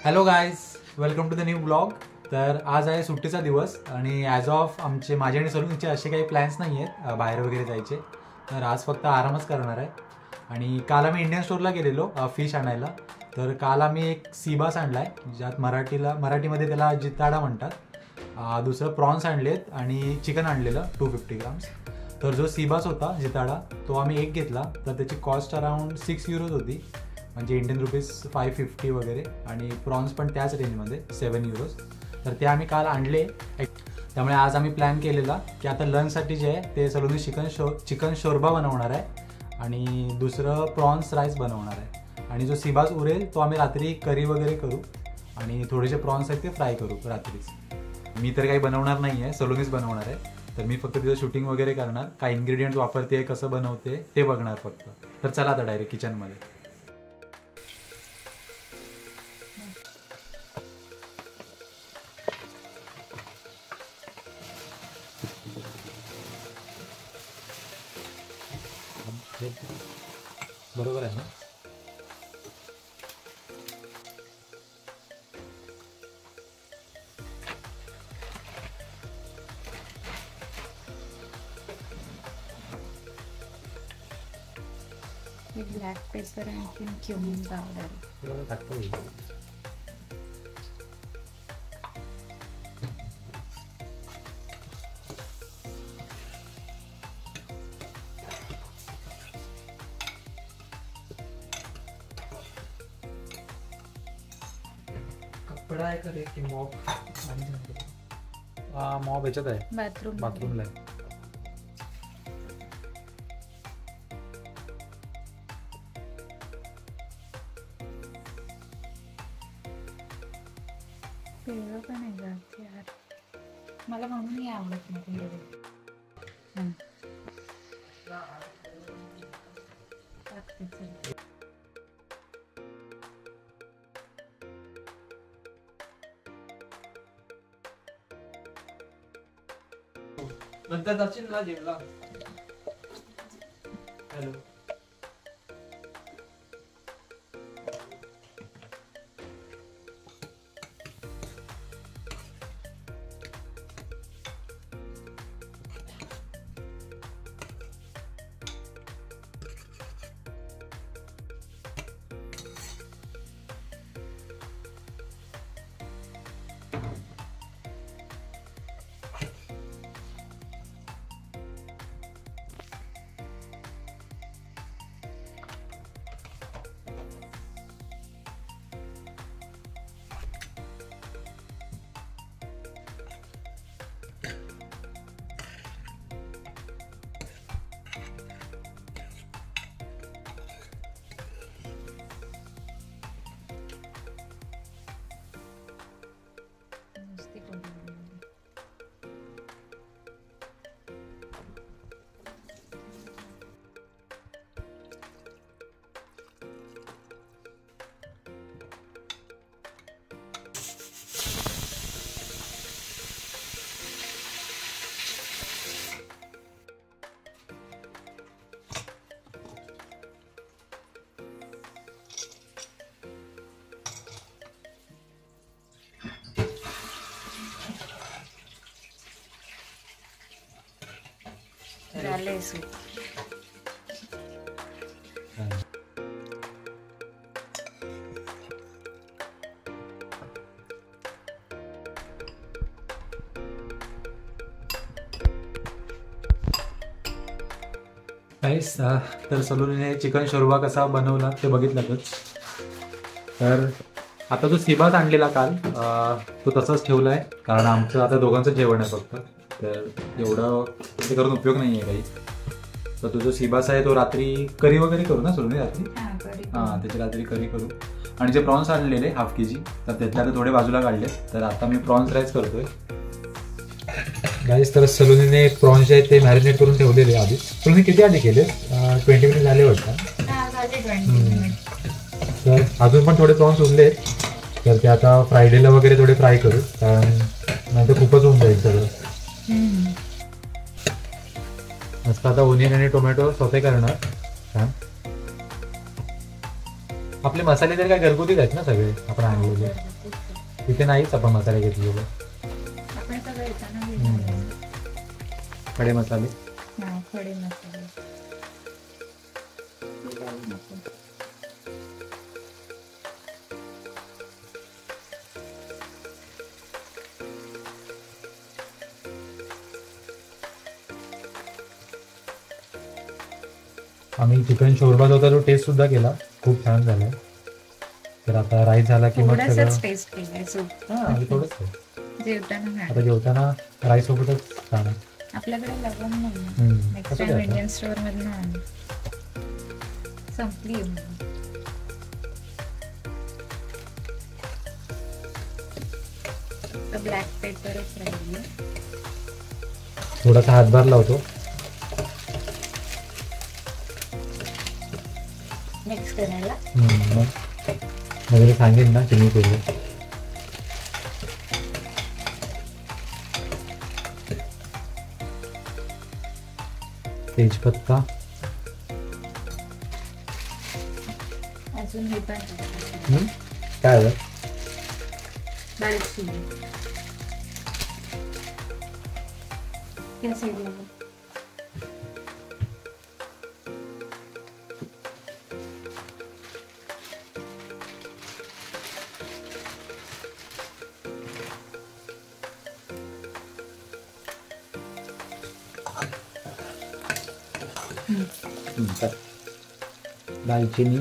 Hello guys, welcome to the new blog. तर आज आहे सुट्टीचा दिवस आणि ॲज ऑफ माझे आणि सलूनचे असे काही प्लॅन्स नाही आहेत बाहेर वगैरे जायचे. तर आज फक्त आरामच करणार आहे. आणि काल आम्ही इंडियन स्टोअरला गेलेलो फिश आणायला. तर काल आम्ही एक सीबास आणला आहे, ज्यात मराठीमध्ये त्याला जिताडा म्हणतात. दुसरं प्रॉन्स आणलेत आणि चिकन आणलेलं 250 ग्राम्स. तर जो सीबास होता जिताडा तो आम्ही एक घेतला. तर त्याची कॉस्ट अराउंड 6 युरोज होती, म्हणजे इंडियन रुपीज 550 वगैरे. आणि प्रॉन्स पण त्याच रेंजमध्ये 7 युरोज. तर ते आम्ही काल आणले. त्यामुळे आज आम्ही प्लॅन केलेला की आता लंचसाठी जे आहे ते सलूनी चिकन शोरबा बनवणार आहे आणि दुसरं प्रॉन्स राईस बनवणार आहे. आणि जो सीबास उरेल तो आम्ही रात्री करी वगैरे करू आणि थोडेसे प्रॉन्स आहेत ते फ्राय करू रात्रीच. मी तर काही बनवणार नाही आहे, सलूनीच बनवणार आहे. तर मी फक्त तिथं शूटिंग वगैरे करणार, काय इन्ग्रेडियंट वापरते, कसं बनवते ते बघणार फक्त. तर चला आता डायरेक्ट किचनमध्ये. बरोबर आहे ना? ब्लॅक पेपर आणि क्युमिन पावडर टाकतो. कपडा आहे करे की मॉप मॉब ह्याच्यात आहे, बाथरूमला आहे. पिवळं पण आहे जास्त यार, मला म्हणून आवडत नाही. नंतर जाशील ना जेवला. हॅलो, झालंय सूप. गाईस, तर सलूनीने चिकन शोरबा कसा बनवला ते बघितलंच. तर आता जो सीबास आणलेला काल तो तसाच ठेवला आहे, कारण आमचं आता दोघांचं जेवण आहे फक्त. तर एवढं ते करून उपयोग नाही आहे काही. तर तो जो सीबास आहे तो रात्री करी वगैरे करू ना सलूनी रात्री. हां, त्याची रात्री करी करू. आणि जे प्रॉन्स आणलेले 1/2 kg, तर त्यातले आता थोडे बाजूला काढले. तर आता मी प्रॉन्स राईस करतोय. गाईस, तर सलूनीने प्रॉन्स जे आहेत ते मॅरिनेट करून ठेवलेले आधी. सलूनी किती आधी केले? 20 मिनिट झाले वाटतं. तर अजून पण थोडे प्रॉन्स उरले आहेत. तर ते आता फ्रायडेला वगैरे थोडे फ्राय करू, कारण नाही तर खूपच होऊन जाईल सगळं. मस्त आता ओनियन आणि टोमॅटो सॉटे करणार छान. आपले मसाले तर काय घरगुतीच आहेत ना सगळे आपण आणलेले. तिथे नाहीच आपण मसाले घेतलेले. आपण सगळं येताना घेणार आहे. खडे मसाले. हा, खडे मसाले. हे जाऊ नको. आम्ही चिकन शोरबाचा होता तो टेस्ट सुद्धा केला, खूप छान झाला. तर आता राईस झाला की मग थोडंसंच सगळं टेस्ट केलाय सूप. हां थोडंच आहे. जेवताना आता नाही. जेवताना राईस सोबतच खाणार. आपल्याकडे लवंग नाही. हम्म, नेक्स्ट कसं टाइम काय इंडियन स्टोअर मधून आण. संपली आहे म्हणून. ब्लॅक पेपरच राहिली. थोडासा हातभार लावतो. मिक्स करायला. मग वगैरे सांगेन ना चिनी केलं. तेजपत्ता. अजून हे पण काय झालं? दालचिनी. या साईडला बघ. दालचिनी.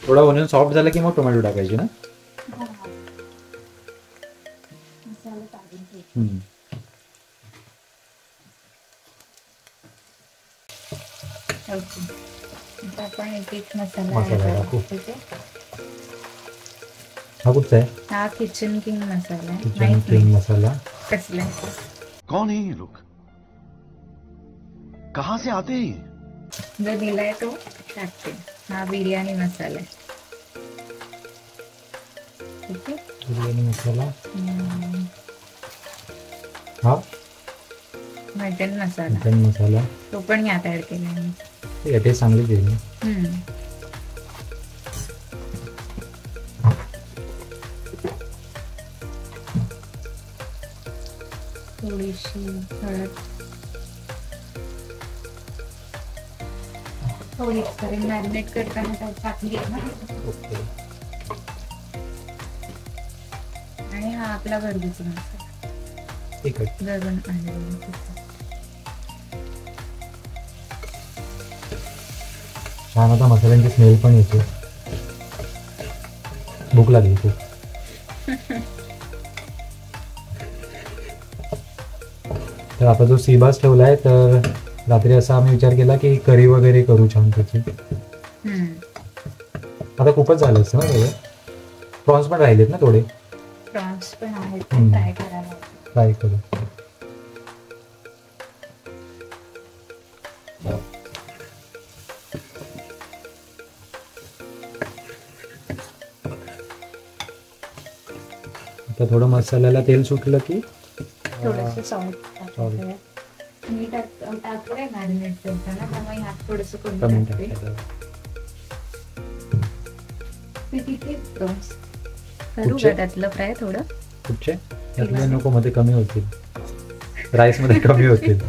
थोडा ओनियन सॉफ्ट झाला की मग टोमॅटो टाकायची ना. मसाला टाकून घे. ओके. आता आपण एक एक मसाला मसाला add टाकू. करू. ठीक आहे. हा कुठचा आहे? हा किचन किंग मसाला आहे. किचन माहित किंग नाही मसाला. कसला आहे. कौन है ये लोग? कहां से आते हैं ये? जो दिलाय तो टाकते. हा बिर्याणी मसाला आहे. ठीक आहे. बिर्याणी मसाला. हा मटन मसाला चिकन मसाला. तो पण यात ऍड केलाय मी. ठीक आहे, टेस्ट चांगली केली. थोडीशी हळद. थोडी कारण मॅरिनेट करताना त्यात टाकली आहे ना. ओके. आणि हा आपला घरगुती मसाला ठीक आहे. दळून आणलेला तिखट. छान. आता मसाल्यांची स्मेल पण येते. भूक लागली खूप. तर आता जो सीबास ठेवलाय तर रात्री असा आम्ही विचार केला की करी वगैरे करू छान त्याची. आता खूपच झालं असतं ना सगळं. प्रॉन्स पण राहिलेत ना थोडे. प्रॉन्स पण आहेत ते फ्राय करायला. फ्राय करू. आता थोडं मसाल्याला तेल सुटलं की थोडंसं सॉल्ट टाकायचं. मी टाकलंय मॅरिनेट करताना त्यामुळे ह्यात थोडंसं कमी कमी टाकते. टाकायचं. ते किती प्रॉन्स करू कुठचे? का त्यातलं फ्राय थोडं. कुठचे? यातले नको, मध्ये कमी होतील. राईस मध्ये कमी होतील.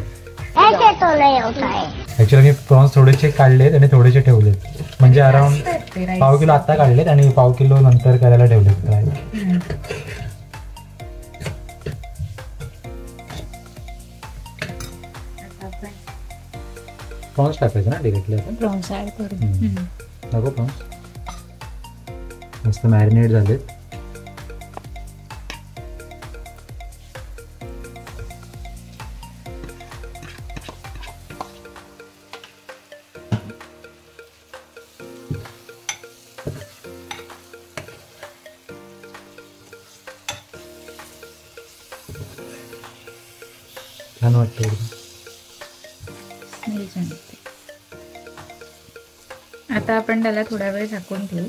ऍक्च्युअली मी प्रॉन्स थोडेसे काढलेत आणि थोडेसे ठेवलेत. म्हणजे अराउंड ते rice. 1/2 किलो आता काढलेत आणि 1/2 किलो नंतर करायला ठेवलेत फ्राय. आता आपण प्रॉन्स टाकायचे ना डिरेक्टली आपण. प्रॉन्स ऍड करू. नको प्रॉन्स. मस्त मॅरिनेट झालेत. छान वाटतं एकदम. स्मेल छान येते. आता आपण त्याला थोडा वेळ झाकून ठेवू.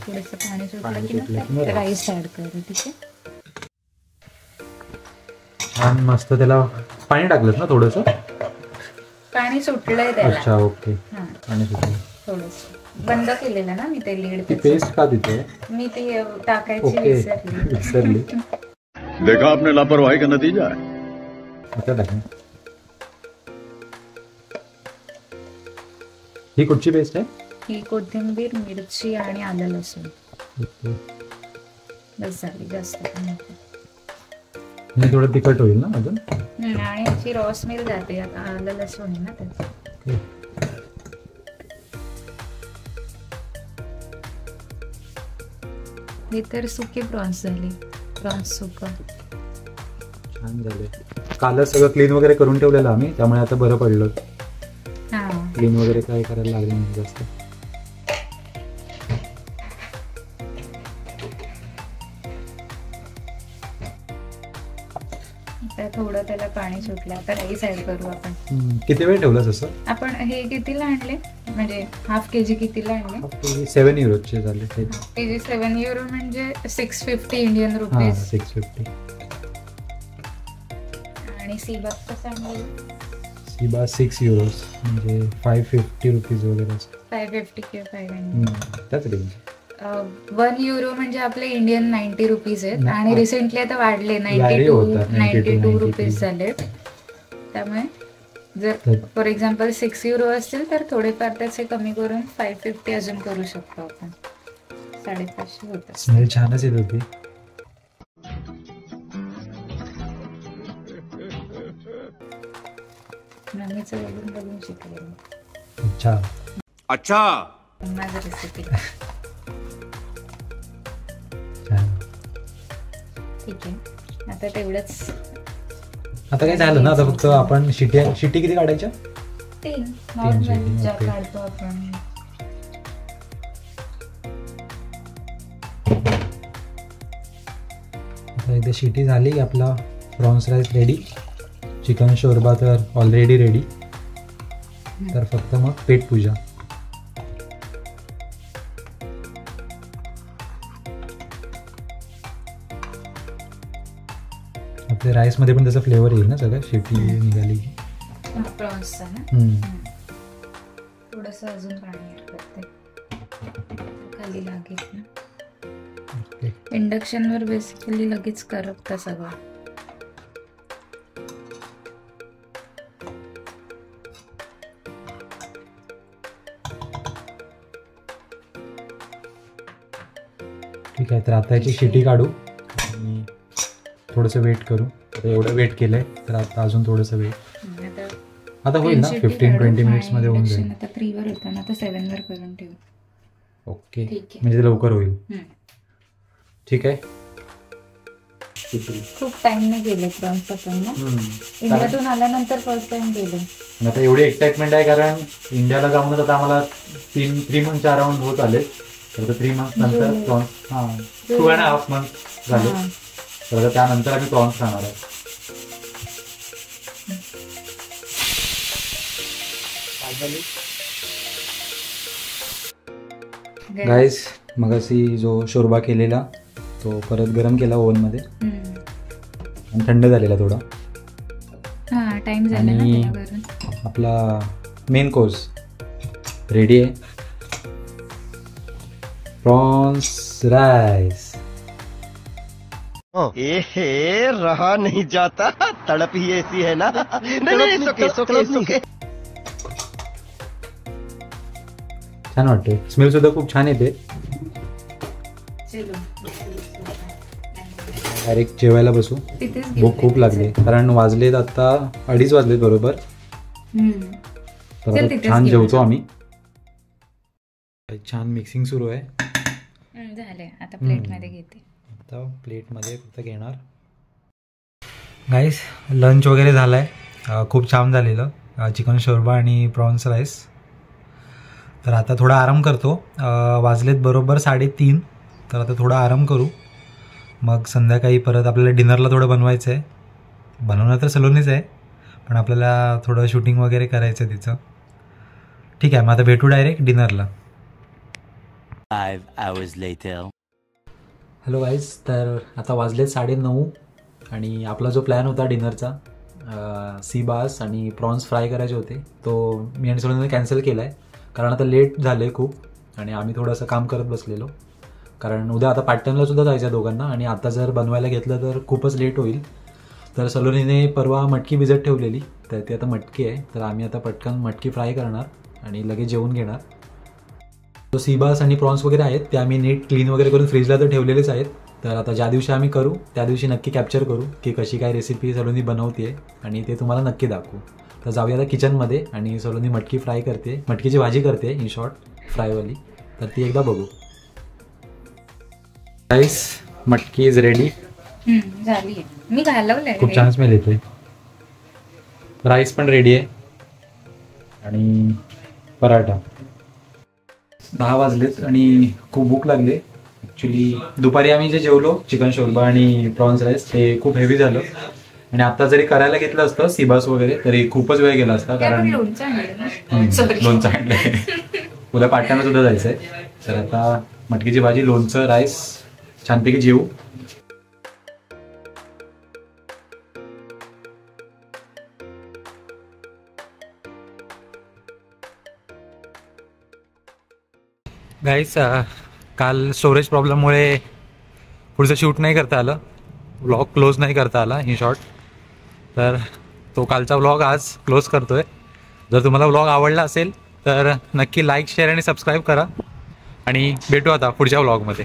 थोडंसं पाणी सुटलं की सुटलं की मग मग राईस ऍड करू. ठीक आहे. छान मस्त त्याला पाणी टाकलंस ना थोडंसं. पाणी सुटलंय त्याला. अच्छा ओके. हा पाणी सुटलं. थोडस बंद केलेलं ना मी ते लीड ती पेस्ट का देते? मी ती टाकायची ओके विसरली. विसरली. देखा आपने लापरवाही का नतीजा है. आता टाका. ही कुठची पेस्ट आहे? ही कोथिंबीर, मिरची आणि आलं लसूण. ओके. बस झाली, जास्त पण नको. हे थोडं तिखट होईल ना अजून. आणि अशी रॉ स्मेल जाते, आता आलं लसूण आहे ना त्याचं. ओके. ही तर सुकी प्रॉन्स झाली. प्रॉन्स सुका. छान झाले. कालच सगळं क्लीन वगैरे करून ठेवलेलं आम्ही, त्यामुळे आता बरं पडलं. हा क्लीन वगैरे काय करायला लागले नाही जास्त. आता थोडं त्याला पाणी सुटलं. आता राईस ऍड करू आपण. किती वेळ ठेवलं तसं? आपण हे कितीला आणले, म्हणजे हाफ केजी कितीला आणले? 7 युरोचे झाले ते. केजी 7 युरो म्हणजे 650 इंडियन हां रुपीज. 650. आणि सीबाग कसं आणलं? सीबा 6 युरोज म्हणजे 550 रुपीज वगैरे असं. 550 किंवा 500. त्याच रेंज. 1 युरो म्हणजे आपले इंडियन 90 रुपीज आहेत. आणि रिसेंटली आता वाढले, Vary होतात, 92 रुपीज झाले. त्यामुळे जर फॉर एक्झाम्पल 6 युरो असतील तर थोडेफार त्याचे कमी करून 550 अजून करू शकतो आपण. 550 होतात. स्मेल छानच येत होती. मम्मीचं बघून बघून शिकले. अच्छा अच्छा. माझं रेसिपी. ठीक आहे, आता तेवढंच. आता काय झालं ना, आता फक्त आपण शिटी किती काढायच्या? 3 शिटी, नॉर्मल ज्या ओके. काढतो आपण. आता एकदा शिटी झाली की आपला प्रॉन्स राईस रेडी. चिकन शोरबा तर ऑलरेडी रेडी. तर फक्त मग पेट पूजा. आपल्या राईसमध्ये पण त्याचा फ्लेवर येईल ना सगळं, शिटी निघाली की. प्रॉन्सचा ना. हम्म. थोडंसं अजून पाणी ऍड करते, खाली लागेल ना. ओके. इंडक्शनवर बेसिकली लगेच करपतं सगळं. ठीक आहे, तर आता याची शिटी काढू आणि थोडंसं वेट करू. आता एवढं वेट केलंय तर आता अजून थोडंसं वेट. आता होईल ना 15-20 मिनिट्समध्ये होऊन जाईल. आता 3 वर होतं ना, आता 7 वर करून ठेवू. ओके, ठीक आहे. म्हणजे ते लवकर होईल. ठीक आहे. खूप टाइमने गेले प्रॉन्स आपण ना. इंडियातून आल्यानंतर फर्स्ट टाइम गेले. आता एवढी एक्साइटमेंट आहे कारण इंडियाला जाऊनच आता आम्हाला 3 मंथ अराउंड होत आले. तर 3 मंथ नंतर प्रॉन्स, 2.5 मंथ झाले. तर आता त्यानंतर आम्ही प्रॉन्स खाणार आहे. गाईज, मगाशी जो शोरबा केलेला तो परत गरम केला ओव्हनमध्ये आणि थंड झालेला थोडा. हा, टाइम झाला ना आणि त्याला करून. आपला मेन कोर्स रेडी आहे. Prawns rice. ए रहा नहीं जाता, तड़प ही ऐसी है ना. नहीं, सुके. छान वाटते. स्मेल सुद्धा खूप छान येते. डायरेक्ट जेवायला बसू. भूक खूप लागली कारण वाजलेत आता 2:30 वाजलेत बरोबर. तर आता छान जेवतो आम्ही. छान मिक्सिंग सुरू आहे. झाले, आता प्लेट मध्ये घेते. आता प्लेटमध्ये फक्त घेणार. गाईस, लंच वगैरे झालं आहे. खूप छान झालेलं चिकन शोरबा आणि प्रॉन्स राईस. तर आता थोडा आराम करतो. वाजलेत बरोबर 3:30. तर आता थोडा आराम करू. मग संध्याकाळी परत आपल्याला डिनरला थोडं बनवायचं आहे. बनवणं तर सलोनीच आहे, पण आपल्याला थोडं शूटिंग वगैरे करायचं आहे तिचं. ठीक आहे, मग आता भेटू डायरेक्ट डिनरला. 5 hours later. हॅलो गाईज, तर आता वाजलेत 9:30 आणि आपला जो प्लॅन होता डिनरचा, सी बास आणि प्रॉन्स फ्राय करायचे होते, तो मी आणि सलोनीने कॅन्सल केला आहे. कारण आता लेट झालं आहे खूप आणि आम्ही थोडंसं काम करत बसलेलो, कारण उद्या आता पाटणला सुद्धा जायचं आहे दोघांना आणि आता जर बनवायला घेतलं तर खूपच लेट होईल. तर सलोनीने परवा मटकी भिजत ठेवलेली, तर ती आता मटकी आहे, तर आम्ही आता पटकन मटकी फ्राय करणार आणि लगेच जेवून घेणार. तो सीबास आणि प्रॉन्स वगैरे आहेत ते आम्ही नीट क्लीन वगैरे करून फ्रीजला तर ठेवलेलेच आहेत. तर आता ज्या दिवशी आम्ही करू त्या दिवशी नक्की कॅप्चर करू की कशी काय रेसिपी सलोनी बनवते आणि ते तुम्हाला नक्की दाखवू. तर जाऊया आता किचनमध्ये आणि सलोनी मटकी फ्राय करते, मटकीची भाजी करते इन शॉर्ट फ्रायवाली, तर ती एकदा बघू. राईस मटकी इज रेडी. झाली आहे, मी घालवलंय. खूप छान स्मेल येतोय. राईस पण रेडी आहे आणि पराठा. 10 वाजलेत आणि खूप भूक लागले. ॲक्च्युली दुपारी आम्ही जे जेवलो चिकन शोरबा आणि प्रॉन्स राईस ते खूप हेवी झालं आणि आता जरी करायला घेतलं असतं सीबास वगैरे तरी खूपच वेळ गेला असता, कारण लोणचं आणलंय. उद्या पाटण्याला सुद्धा जायचंय. तर आता मटकीची भाजी, लोणचं, राईस छानपैकी जेवू. गाईस काल स्टोरेज प्रॉब्लेममुळे पुढचं शूट नाही करता आलं, व्लॉग क्लोज नाही करता आला इन शॉर्ट. तर तो कालचा व्लॉग आज क्लोज करतोय. जर तुम्हाला व्लॉग आवडला असेल तर नक्की लाईक, शेअर आणि सबस्क्राईब करा आणि भेटू आता पुढच्या व्लॉगमध्ये.